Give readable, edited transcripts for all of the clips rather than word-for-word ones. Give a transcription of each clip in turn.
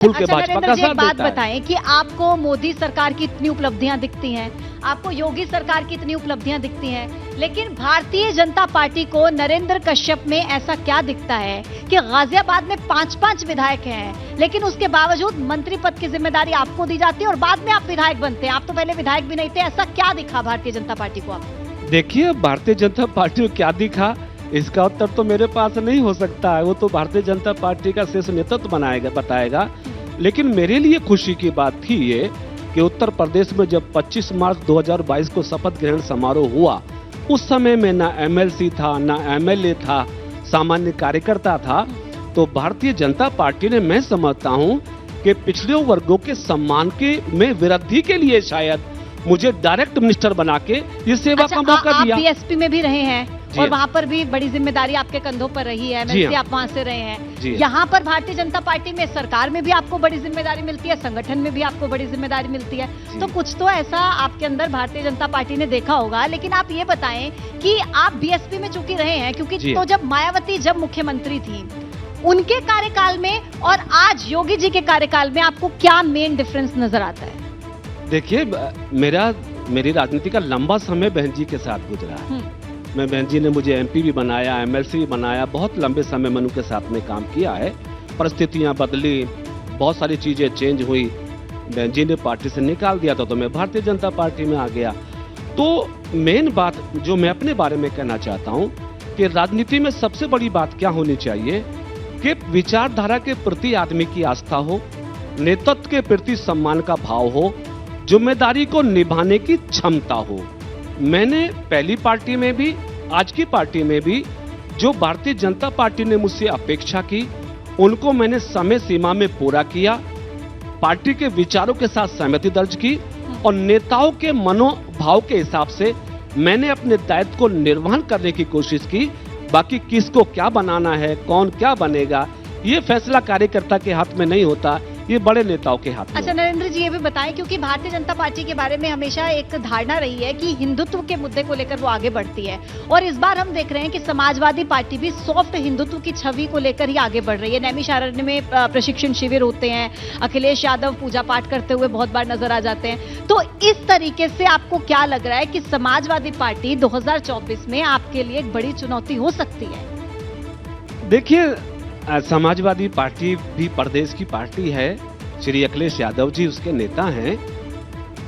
खुल के अच्छा भाजपा नरेंद्र का जी, साथ एक बात देता है। बताएं कि आपको मोदी सरकार की इतनी उपलब्धियां दिखती हैं, आपको योगी सरकार की इतनी उपलब्धियां दिखती हैं, लेकिन भारतीय जनता पार्टी को नरेंद्र कश्यप में ऐसा क्या दिखता है कि गाजियाबाद में 5-5 विधायक हैं, लेकिन उसके बावजूद मंत्री पद की जिम्मेदारी आपको दी जाती है और बाद में आप विधायक बनते हैं। आप तो पहले विधायक भी नहीं थे। ऐसा क्या दिखा भारतीय जनता पार्टी को आपको? देखिए, भारतीय जनता पार्टी को क्या दिखा, इसका उत्तर तो मेरे पास नहीं हो सकता है। वो तो भारतीय जनता पार्टी का शीर्ष नेतृत्व बताएगा। लेकिन मेरे लिए खुशी की बात थी ये कि उत्तर प्रदेश में जब 25 मार्च 2022 को शपथ ग्रहण समारोह हुआ, उस समय में ना एमएलसी था, ना एमएलए था, सामान्य कार्यकर्ता था। तो भारतीय जनता पार्टी ने, मैं समझता हूं कि पिछड़े वर्गों के सम्मान के में वृद्धि के लिए शायद मुझे डायरेक्ट मिनिस्टर बना के ये सेवा का मौका दिया। आप बीएसपी में भी रहे हैं जी और हाँ। वहाँ पर भी बड़ी जिम्मेदारी आपके कंधों पर रही है। जी एमएलसी हाँ। आप वहाँ से रहे हैं। जी हाँ। यहाँ पर भारतीय जनता पार्टी में, सरकार में भी आपको बड़ी जिम्मेदारी मिलती है, संगठन में भी आपको बड़ी जिम्मेदारी मिलती है। जी। तो कुछ तो ऐसा आपके अंदर भारतीय जनता पार्टी ने देखा होगा। लेकिन आप ये बताएं कि आप बीएसपी में चूंकि रहे हैं, क्योंकि जी। तो जब मायावती जब मुख्यमंत्री थी, उनके कार्यकाल में और आज योगी जी के कार्यकाल में आपको क्या मेन डिफरेंस नजर आता है? देखिए, मेरी राजनीति का लंबा समय बहन जी के साथ गुजरा है। मैं, बहन जी ने मुझे एमपी भी बनाया, एमएलसी भी बनाया, बहुत लंबे समय में उनके साथ में काम किया है। परिस्थितियां बदली, बहुत सारी चीजें चेंज हुई, बहन जी ने पार्टी से निकाल दिया था, तो मैं भारतीय जनता पार्टी में आ गया। तो मेन बात जो मैं अपने बारे में कहना चाहता हूं कि राजनीति में सबसे बड़ी बात क्या होनी चाहिए कि विचारधारा के प्रति आदमी की आस्था हो, नेतृत्व के प्रति सम्मान का भाव हो, जिम्मेदारी को निभाने की क्षमता हो। मैंने पहली पार्टी में भी, आज की पार्टी में भी, जो भारतीय जनता पार्टी ने मुझसे अपेक्षा की, उनको मैंने समय सीमा में पूरा किया, पार्टी के विचारों के साथ सहमति दर्ज की और नेताओं के मनोभाव के हिसाब से मैंने अपने दायित्व को निर्वहन करने की कोशिश की। बाकी किसको क्या बनाना है, कौन क्या बनेगा, ये फैसला कार्यकर्ता के हाथ में नहीं होता, ये बड़े नेताओं के हाथ में। अच्छा नरेंद्र जी, ये भी बताएं, क्योंकि भारतीय जनता पार्टी के बारे में हमेशा एक धारणा रही है कि हिंदुत्व के मुद्दे को लेकर वो आगे बढ़ती है, और इस बार हम देख रहे हैं कि समाजवादी पार्टी भी सॉफ्ट हिंदुत्व की छवि को लेकर ही आगे बढ़ रही है। नैमिषारण्य में प्रशिक्षण शिविर होते हैं, अखिलेश यादव पूजा पाठ करते हुए बहुत बार नजर आ जाते हैं। तो इस तरीके से आपको क्या लग रहा है कि समाजवादी पार्टी 2024 में आपके लिए एक बड़ी चुनौती हो सकती है? देखिए, समाजवादी पार्टी भी प्रदेश की पार्टी है, श्री अखिलेश यादव जी उसके नेता हैं,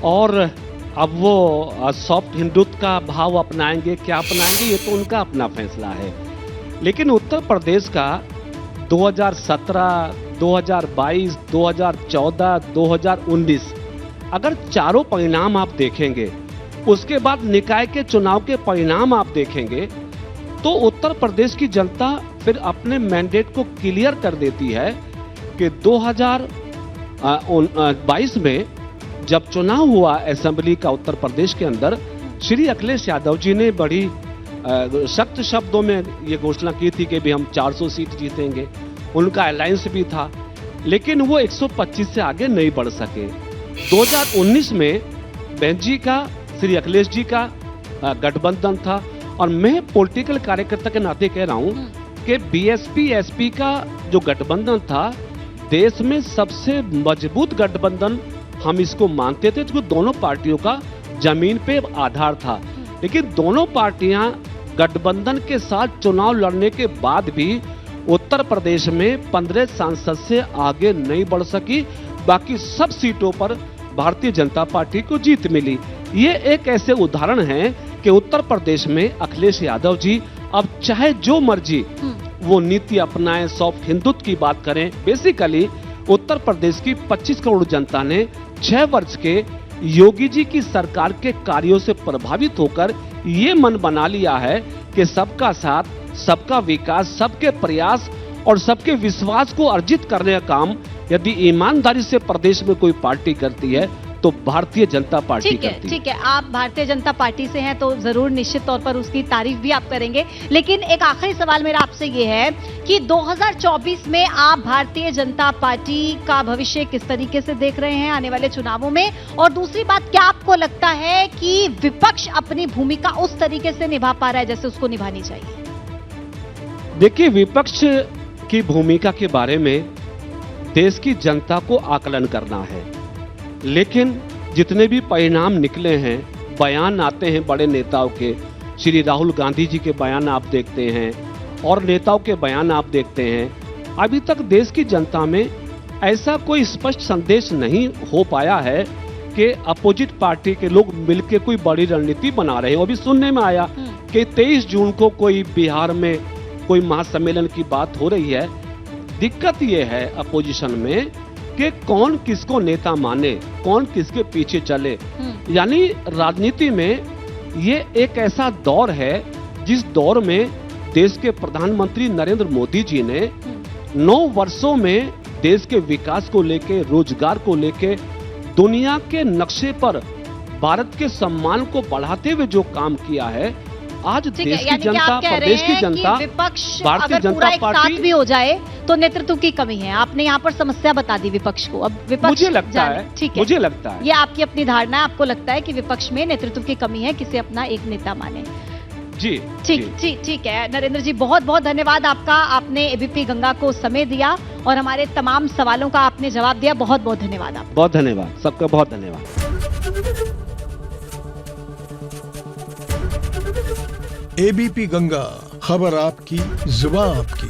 और अब वो सॉफ्ट हिंदुत्व का भाव अपनाएंगे, क्या अपनाएंगे, ये तो उनका अपना फैसला है। लेकिन उत्तर प्रदेश का 2017, 2022, 2014, 2019 अगर चारों परिणाम आप देखेंगे, उसके बाद निकाय के चुनाव के परिणाम आप देखेंगे, तो उत्तर प्रदेश की जनता फिर अपने मैंडेट को क्लियर कर देती है कि 2022 में जब चुनाव हुआ असेंबली का उत्तर प्रदेश के अंदर, श्री अखिलेश यादव जी ने बड़ी सख्त शब्दों में ये घोषणा की थी कि भी हम 400 सीट जीतेंगे। उनका अलायंस भी था, लेकिन वो 125 से आगे नहीं बढ़ सके। 2019 में बहन जी का, श्री अखिलेश जी का गठबंधन था, और मैं पॉलिटिकल कार्यकर्ता के नाते कह रहा हूं कि बीएसपी एसपी का जो गठबंधन था, देश में सबसे मजबूत गठबंधन हम इसको मानते थे, जो दोनों पार्टियों का जमीन पे आधार था। लेकिन दोनों पार्टियां गठबंधन के साथ चुनाव लड़ने के बाद भी उत्तर प्रदेश में 15 सांसद से आगे नहीं बढ़ सकी। बाकी सब सीटों पर भारतीय जनता पार्टी को जीत मिली। ये एक ऐसे उदाहरण है कि उत्तर प्रदेश में अखिलेश यादव जी अब चाहे जो मर्जी वो नीति अपनाएं, सॉफ्ट हिंदुत्व की बात करें। बेसिकली उत्तर प्रदेश की 25 करोड़ जनता ने 6 वर्ष के योगी जी की सरकार के कार्यों से प्रभावित होकर ये मन बना लिया है कि सबका साथ, सबका विकास, सबके प्रयास और सबके विश्वास को अर्जित करने का काम यदि ईमानदारी से प्रदेश में कोई पार्टी करती है तो भारतीय जनता पार्टी करती है। ठीक है, आप भारतीय जनता पार्टी से हैं तो जरूर निश्चित तौर पर उसकी तारीफ भी आप करेंगे। लेकिन एक आखिरी सवाल मेरा आपसे ये है कि 2024 में आप भारतीय जनता पार्टी का भविष्य किस तरीके से देख रहे हैं आने वाले चुनावों में? और दूसरी बात, क्या आपको लगता है कि विपक्ष अपनी भूमिका उस तरीके से निभा पा रहा है जैसे उसको निभानी चाहिए? देखिए, विपक्ष की भूमिका के बारे में देश की जनता को आकलन करना है। लेकिन जितने भी परिणाम निकले हैं, बयान आते हैं बड़े नेताओं के, श्री राहुल गांधी जी के बयान आप देखते हैं और नेताओं के बयान आप देखते हैं, अभी तक देश की जनता में ऐसा कोई स्पष्ट संदेश नहीं हो पाया है कि अपोजिट पार्टी के लोग मिलकर कोई बड़ी रणनीति बना रहे हैं। अभी सुनने में आया कि 23 जून को कोई बिहार में कोई महासम्मेलन की बात हो रही है। दिक्कत ये है अपोजिशन में कि कौन किसको नेता माने, कौन किसके पीछे चले। यानी राजनीति में ये एक ऐसा दौर है जिस दौर में देश के प्रधानमंत्री नरेंद्र मोदी जी ने 9 वर्षों में देश के विकास को लेके, रोजगार को लेके, दुनिया के नक्शे पर भारत के सम्मान को बढ़ाते हुए जो काम किया है, आज देश की जनता, प्रदेश की जनता, विपक्ष भारतीय अगर पूरा जनता एक पार्टी साथ भी हो जाए तो नेतृत्व की कमी है। आपने यहाँ पर समस्या बता दी विपक्ष को। अब विपक्ष मुझे लगता है, ठीक है, मुझे लगता है ये आपकी अपनी धारणा है, आपको लगता है कि विपक्ष में नेतृत्व की कमी है, किसे अपना एक नेता माने। जी ठीक है नरेंद्र जी, बहुत बहुत धन्यवाद आपका। आपने एबीपी गंगा को समय दिया और हमारे तमाम सवालों का आपने जवाब दिया। बहुत बहुत धन्यवाद आपका। बहुत धन्यवाद, सबका बहुत धन्यवाद। एबीपी गंगा, खबर आपकी, जुबान आपकी।